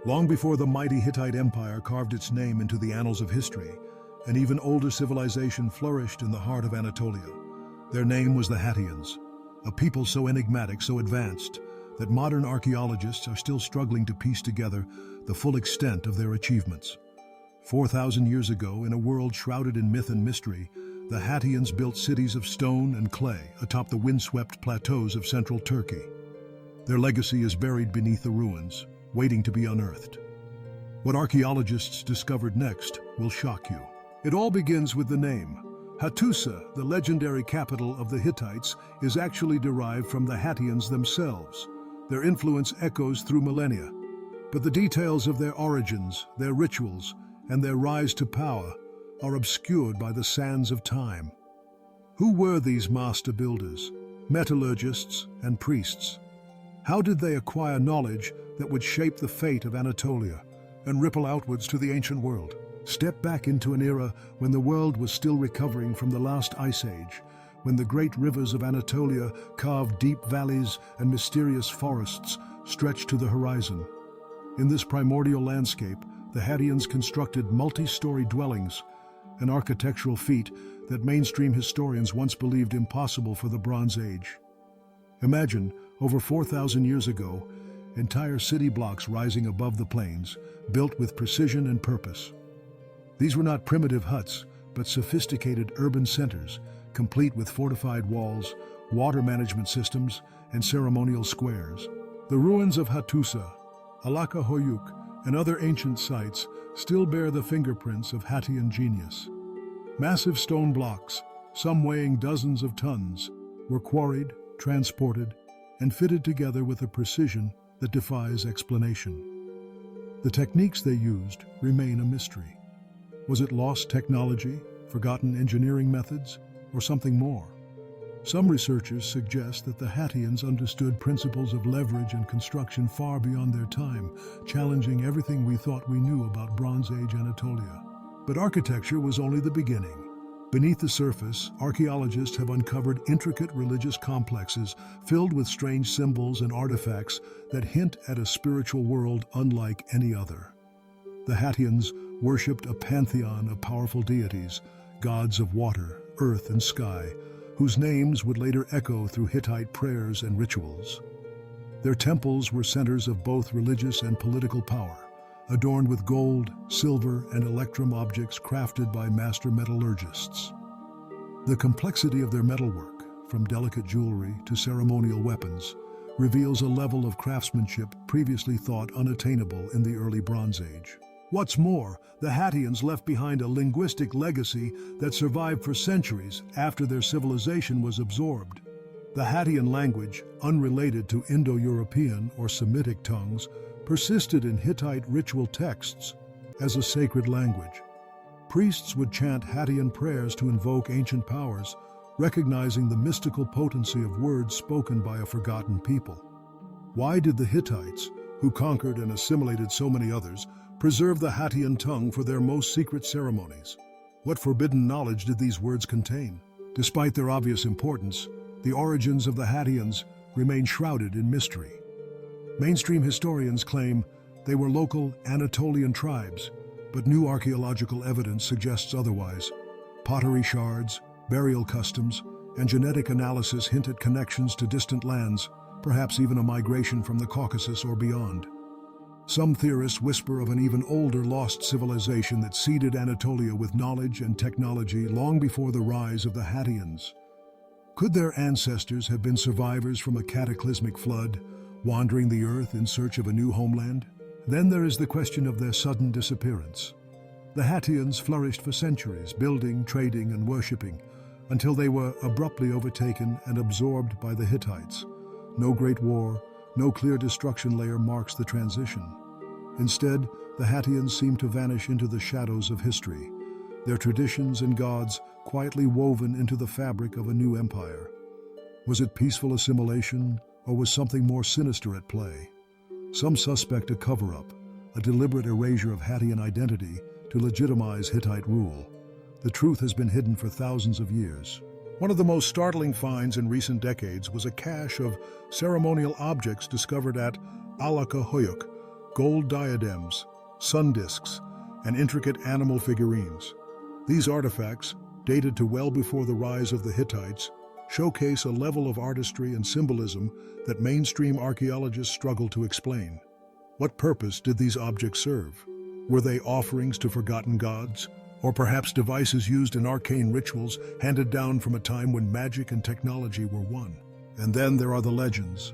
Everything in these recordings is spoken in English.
Long before the mighty Hittite Empire carved its name into the annals of history, an even older civilization flourished in the heart of Anatolia. Their name was the Hattians, a people so enigmatic, so advanced, that modern archaeologists are still struggling to piece together the full extent of their achievements. 4,000 years ago, in a world shrouded in myth and mystery, the Hattians built cities of stone and clay atop the windswept plateaus of central Turkey. Their legacy is buried beneath the ruins, waiting to be unearthed. What archaeologists discovered next will shock you. It all begins with the name. Hattusa, the legendary capital of the Hittites, is actually derived from the Hattians themselves. Their influence echoes through millennia. But the details of their origins, their rituals, and their rise to power are obscured by the sands of time. Who were these master builders, metallurgists, and priests? How did they acquire knowledge that would shape the fate of Anatolia and ripple outwards to the ancient world? Step back into an era when the world was still recovering from the last ice age, when the great rivers of Anatolia carved deep valleys and mysterious forests stretched to the horizon. In this primordial landscape, the Hattians constructed multi-story dwellings, an architectural feat that mainstream historians once believed impossible for the Bronze Age. Imagine, over 4,000 years ago, entire city blocks rising above the plains, built with precision and purpose. These were not primitive huts, but sophisticated urban centers, complete with fortified walls, water management systems, and ceremonial squares. The ruins of Hattusa, Archaeological, and other ancient sites still bear the fingerprints of Hattian genius. Massive stone blocks, some weighing dozens of tons, were quarried, transported, and fitted together with a precision that defies explanation. The techniques they used remain a mystery. Was it lost technology, forgotten engineering methods, or something more? Some researchers suggest that the Hattians understood principles of leverage and construction far beyond their time, challenging everything we thought we knew about Bronze Age Anatolia. But architecture was only the beginning. Beneath the surface, archaeologists have uncovered intricate religious complexes filled with strange symbols and artifacts that hint at a spiritual world unlike any other. The Hattians worshipped a pantheon of powerful deities, gods of water, earth, and sky, whose names would later echo through Hittite prayers and rituals. Their temples were centers of both religious and political power, adorned with gold, silver, and electrum objects crafted by master metallurgists. The complexity of their metalwork, from delicate jewelry to ceremonial weapons, reveals a level of craftsmanship previously thought unattainable in the early Bronze Age. What's more, the Hattians left behind a linguistic legacy that survived for centuries after their civilization was absorbed. The Hattian language, unrelated to Indo-European or Semitic tongues, persisted in Hittite ritual texts as a sacred language. Priests would chant Hattian prayers to invoke ancient powers, recognizing the mystical potency of words spoken by a forgotten people. Why did the Hittites, who conquered and assimilated so many others, preserve the Hattian tongue for their most secret ceremonies? What forbidden knowledge did these words contain? Despite their obvious importance, the origins of the Hattians remain shrouded in mystery. Mainstream historians claim they were local Anatolian tribes, but new archaeological evidence suggests otherwise. Pottery shards, burial customs, and genetic analysis hint at connections to distant lands, perhaps even a migration from the Caucasus or beyond. Some theorists whisper of an even older lost civilization that seeded Anatolia with knowledge and technology long before the rise of the Hattians. Could their ancestors have been survivors from a cataclysmic flood, wandering the earth in search of a new homeland? Then there is the question of their sudden disappearance. The Hattians flourished for centuries, building, trading, and worshipping, until they were abruptly overtaken and absorbed by the Hittites. No great war, no clear destruction layer marks the transition. Instead, the Hattians seem to vanish into the shadows of history, their traditions and gods quietly woven into the fabric of a new empire. Was it peaceful assimilation, or was something more sinister at play? Some suspect a cover-up, a deliberate erasure of Hattian identity to legitimize Hittite rule. The truth has been hidden for thousands of years. One of the most startling finds in recent decades was a cache of ceremonial objects discovered at Archaeological, gold diadems, sun discs, and intricate animal figurines. These artifacts, dated to well before the rise of the Hittites, showcase a level of artistry and symbolism that mainstream archaeologists struggle to explain. What purpose did these objects serve? Were they offerings to forgotten gods? Or perhaps devices used in arcane rituals handed down from a time when magic and technology were one? And then there are the legends.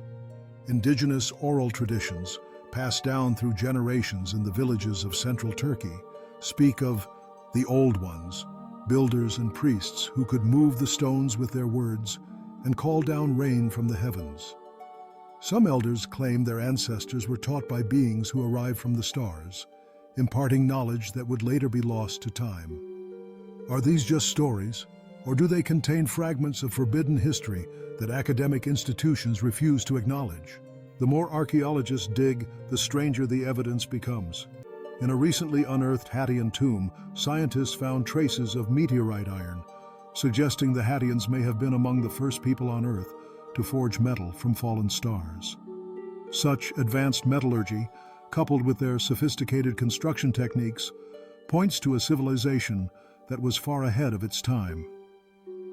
Indigenous oral traditions, passed down through generations in the villages of central Turkey, speak of the Old Ones, builders and priests who could move the stones with their words and call down rain from the heavens. Some elders claim their ancestors were taught by beings who arrived from the stars, imparting knowledge that would later be lost to time. Are these just stories, or do they contain fragments of forbidden history that academic institutions refuse to acknowledge? The more archaeologists dig, the stranger the evidence becomes. In a recently unearthed Hattian tomb, scientists found traces of meteorite iron, suggesting the Hattians may have been among the first people on Earth to forge metal from fallen stars. Such advanced metallurgy, coupled with their sophisticated construction techniques, points to a civilization that was far ahead of its time.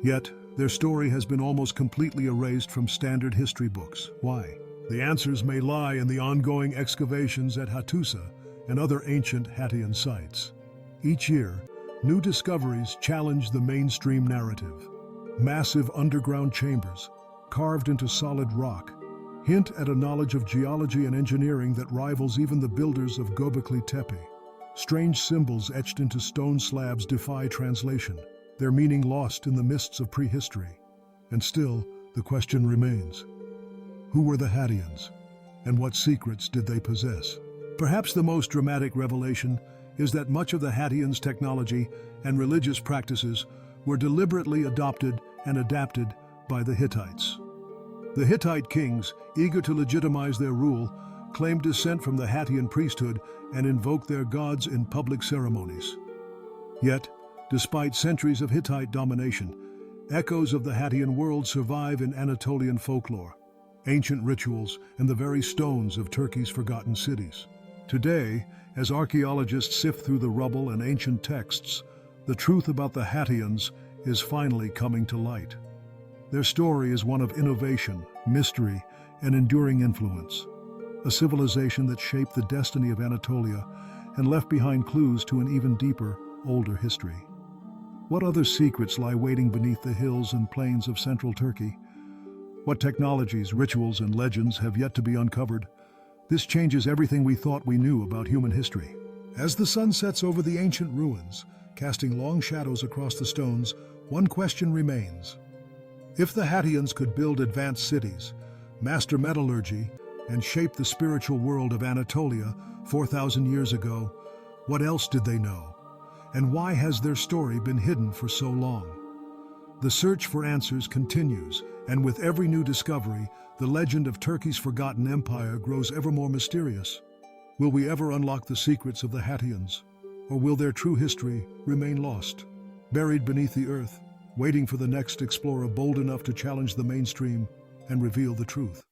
Yet, their story has been almost completely erased from standard history books. Why? The answers may lie in the ongoing excavations at Hattusa and other ancient Hattian sites. Each year, new discoveries challenge the mainstream narrative. Massive underground chambers, carved into solid rock, hint at a knowledge of geology and engineering that rivals even the builders of Göbekli Tepe. Strange symbols etched into stone slabs defy translation, their meaning lost in the mists of prehistory. And still, the question remains: who were the Hattians, and what secrets did they possess? Perhaps the most dramatic revelation is that much of the Hattians' technology and religious practices were deliberately adopted and adapted by the Hittites. The Hittite kings, eager to legitimize their rule, claimed descent from the Hattian priesthood and invoked their gods in public ceremonies. Yet, despite centuries of Hittite domination, echoes of the Hattian world survive in Anatolian folklore, ancient rituals, and the very stones of Turkey's forgotten cities. Today, as archaeologists sift through the rubble and ancient texts, the truth about the Hattians is finally coming to light. Their story is one of innovation, mystery, and enduring influence. A civilization that shaped the destiny of Anatolia and left behind clues to an even deeper, older history. What other secrets lie waiting beneath the hills and plains of central Turkey? What technologies, rituals, and legends have yet to be uncovered? This changes everything we thought we knew about human history. As the sun sets over the ancient ruins, casting long shadows across the stones, one question remains. If the Hattians could build advanced cities, master metallurgy, and shape the spiritual world of Anatolia 4,000 years ago, what else did they know? And why has their story been hidden for so long? The search for answers continues, and with every new discovery, the legend of Turkey's forgotten empire grows ever more mysterious. Will we ever unlock the secrets of the Hattians? Or will their true history remain lost, buried beneath the earth, waiting for the next explorer bold enough to challenge the mainstream and reveal the truth?